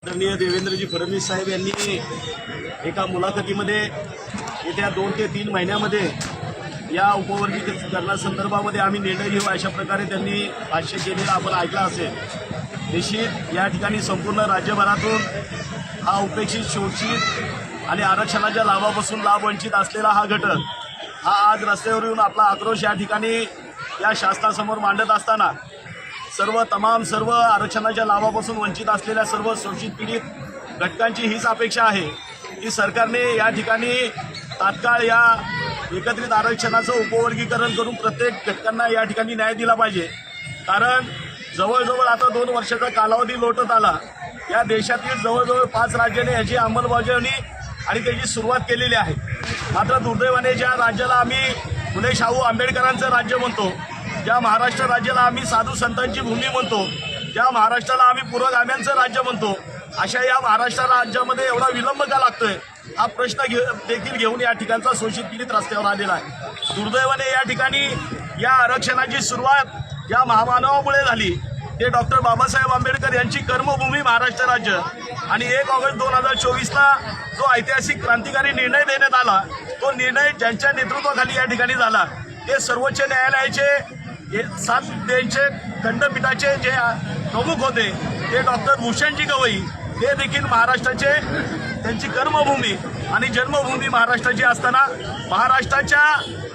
आदरणीय देवेंद्रजी फडणवीस साहेब यांनी एका मुलाखतीमध्ये येत्या 2 ते 3 महिन्यामध्ये या उपवर्गीकरणासंदर्भामध्ये आम्ही निर्णय घेऊ अशा प्रकारे त्यांनी भाष्य केलेलं आपण ऐकलं असेल। निश्चित या ठिकाणी संपूर्ण राज्यभरातून हा उपेक्षित शोषित आणि आरक्षणाच्या लाभापासून लाभ वंचित असलेला हा घटक हा आज रस्त्यावर येऊन आपला आक्रोश या ठिकाणी या शासनासमोर मांडत असताना सर्व आरक्षणाच्या लाभापासून वंचित असलेल्या सर्व शोषित पीडित घटकांची हीच अपेक्षा आहे की सरकारने या ठिकाणी तात्काळ या एकत्रित आरक्षणाचं उपवर्गीकरण करून प्रत्येक घटकांना या ठिकाणी न्याय दिला पाहिजे। कारण जवळजवळ आता 2 वर्षाचा कालावधी लोटत आला। या देशातील जवळजवळ 5 राज्यांनी याची अंमलबजावणी आणि त्याची सुरुवात केलेली आहे। मात्र दुर्दैवाने ज्या राज्याला आम्ही फुले शाहू आंबेडकरांचं राज्य म्हणतो, ज्या महाराष्ट्र राज्याला आम्ही साधू संतांची भूमी म्हणतो, ज्या महाराष्ट्राला आम्ही पुरोगाम्यांचं राज्य म्हणतो, अशा या महाराष्ट्र राज्यामध्ये एवढा विलंब का लागतोय हा प्रश्न देखील घेऊन या ठिकाणचा शोषित पीडित रस्त्यावर आलेला आहे। दुर्दैवाने या ठिकाणी या आरक्षणाची सुरुवात ज्या महामानवामुळे झाली ते डॉक्टर बाबासाहेब आंबेडकर यांची कर्मभूमी महाराष्ट्र राज्य आणि 1 ऑगस्ट 2024ला जो ऐतिहासिक क्रांतिकारी निर्णय देण्यात आला तो निर्णय ज्यांच्या नेतृत्वाखाली या ठिकाणी झाला ते सर्वोच्च न्यायालयाचे 7 बेंचचे खंडपीठाचे जे प्रमुख होते ते डॉक्टर भूषणजी गवई ते देखील महाराष्ट्राचे त्यांची कर्मभूमी आणि जन्मभूमी महाराष्ट्राची असताना महाराष्ट्राच्या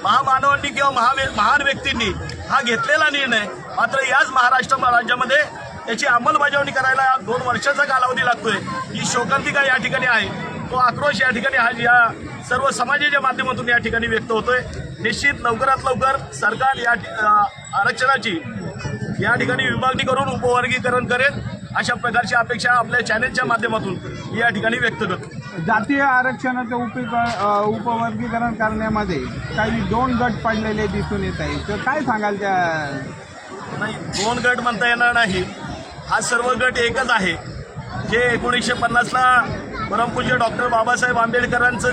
महामानवांनी किंवा महान व्यक्तींनी हा घेतलेला निर्णय मात्र याच महाराष्ट्र राज्यामध्ये त्याची अंमलबजावणी करायला 2 वर्षाचा कालावधी लागतोय। ही शोकांतिका या ठिकाणी आहे, तो आक्रोश या ठिकाणी हा या सर्व समाजाच्या माध्यमातून या ठिकाणी व्यक्त होतोय। निश्चित लवकरात लवकर सरकार या आरक्षणाची या ठिकाणी विभागणी करून उपवर्गीकरण करेल अशा प्रकारची अपेक्षा आपल्या चॅनेलच्या माध्यमातून या ठिकाणी व्यक्त करतो। जातीय आरक्षणाचं उपवर्गीकरण करण्यामध्ये काही 2 गट पडलेले दिसून येत आहे, तर काय सांगाल त्या? नाही, 2 गट म्हणता येणार नाही, हा सर्व गट एकच आहे। जे 1950ला परमपूज्य डॉक्टर बाबासाहेब आंबेडकरांचं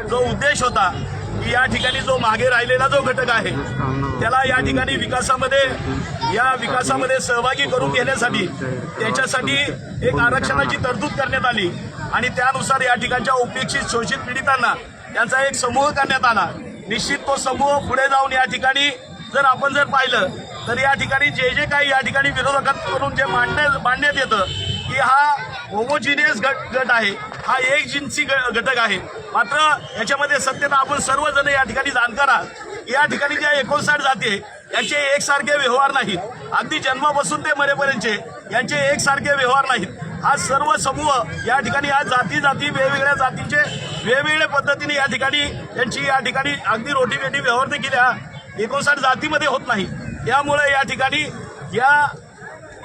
जो उद्देश होता की या ठिकाणी जो मागे राहिलेला जो घटक आहे त्याला या ठिकाणी विकासामध्ये सहभागी करून घेण्यासाठी त्याच्यासाठी एक आरक्षणाची तरतूद करण्यात आली आणि त्यानुसार या ठिकाणच्या उपेक्षित शोषित पीडितांना त्यांचा एक समूह करण्यात आला। निश्चित तो समूह पुढे जाऊन या ठिकाणी जर आपण पाहिलं तर या ठिकाणी जे काही या ठिकाणी विरोधकांकडून जे मांडण्यात येतं की हा होमोजिनियस गट आहे, हा एक जिन्सी घटक आहे, मात्र याच्यामध्ये सत्यता आपण सर्वजण या ठिकाणी जाणकार आहात। या ठिकाणी ज्या 59 जाती आहे यांचे एकसारखे व्यवहार नाहीत, अगदी जन्मापासून ते मरेपर्यंतचे यांचे एकसारखे व्यवहार नाहीत। हा सर्व समूह या ठिकाणी आज जाती वेगवेगळ्या जातीचे वेगवेगळ्या पद्धतीने या ठिकाणी यांची या ठिकाणी अगदी रोटीबेटी व्यवहार देखील या 59 जातीमध्ये होत नाही। त्यामुळे या ठिकाणी या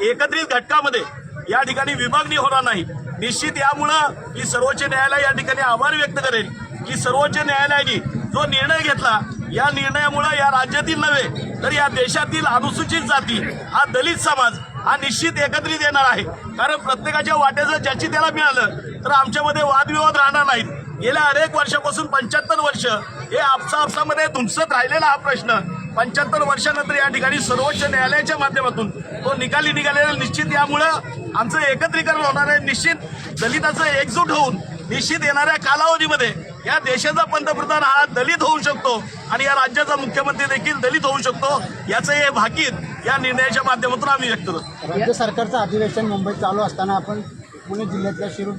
एकत्रित घटकामध्ये या ठिकाणी विभागणी होणार नाही। निश्चित यामुळं मी सर्वोच्च न्यायालय या ठिकाणी आभार व्यक्त करेल की सर्वोच्च न्यायालयाने जो निर्णय घेतला या निर्णयामुळे या राज्यातील नव्हे तर या देशातील अनुसूचित जाती हा दलित समाज हा निश्चित एकत्रित येणार आहे। कारण प्रत्येकाच्या वाट्याचं ज्याची त्याला मिळालं तर आमच्यामध्ये वादविवाद राहणार नाहीत। गेल्या अनेक वर्षापासून 75 वर्ष हे आपसामध्ये धुमसत राहिलेला हा प्रश्न 75 वर्षानंतर या ठिकाणी सर्वोच्च न्यायालयाच्या माध्यमातून तो निघालेला निश्चित यामुळं आमचं एकत्रीकरण होणार आहे। निश्चित दलिताचं एकजूट होऊन निश्चित येणाऱ्या कालावधीमध्ये या देशाचा पंतप्रधान हा दलित होऊ शकतो आणि या राज्याचा मुख्यमंत्री देखील दलित होऊ शकतो, याचं हे भाकीत या निर्णयाच्या माध्यमातून आम्ही व्यक्त करतो। राज्य सरकारचं अधिवेशन मुंबईत चालू असताना आपण पुणे जिल्ह्यातल्या शिरूर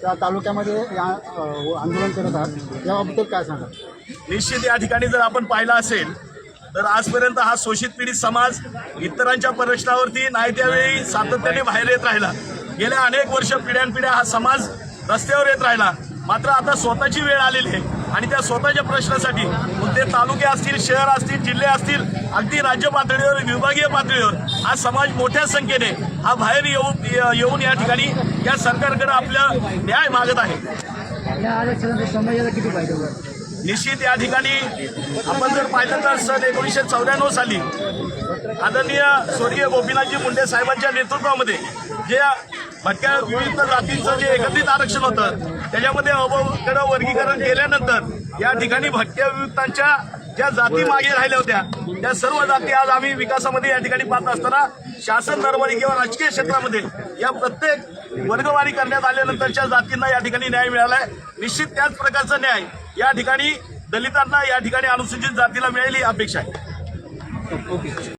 त्या तालुक्यामध्ये आंदोलन करत आहात, याबाबत काय सांगा? निश्चित या ठिकाणी जर आपण पाहिलं असेल तर आजपर्यंत हा शोषित पीडित समाज इतरांच्या प्रश्नावरती नाही त्यावेळी सातत्याने बाहेर येत राहिला। गेल्या अनेक वर्ष पिढ्यानपिढ्या हा समाज रस्त्यावर येत राहिला, मात्र आता स्वतःची वेळ आलेली आहे आणि त्या स्वतःच्या प्रश्नासाठी ते तालुके असतील, शहर असतील, जिल्हे असतील, अगदी राज्य पातळीवर विभागीय पातळीवर हा समाज मोठ्या संख्येने हा बाहेर येऊन या ठिकाणी या सरकारकडे आपला न्याय मागत आहे। निश्चित या ठिकाणी आपण जर पाहिलं तर सन 1994 साली आदरणीय स्वर्गीय गोपीनाथजी मुंडे साहेबांच्या नेतृत्वामध्ये जे भटक्या विविध जातींचं जे एकत्रित आरक्षण होतं त्याच्यामध्ये अवघड वर्गीकरण केल्यानंतर या ठिकाणी भटक्या विमुक्तांच्या ज्या जाती मागे राहिल्या होत्या त्या सर्व जाती आज आम्ही विकासामध्ये या ठिकाणी पाहत असताना शासन दरबारी किंवा राजकीय क्षेत्रामध्ये या प्रत्येक वर्गवारी करण्यात आल्यानंतरच्या जातींना या ठिकाणी न्याय मिळालाय. निश्चित त्याच प्रकारचा न्याय या ठिकाणी दलितांना या ठिकाणी अनुसूचित जातीला मिळेल ही अपेक्षा आहे. ओके.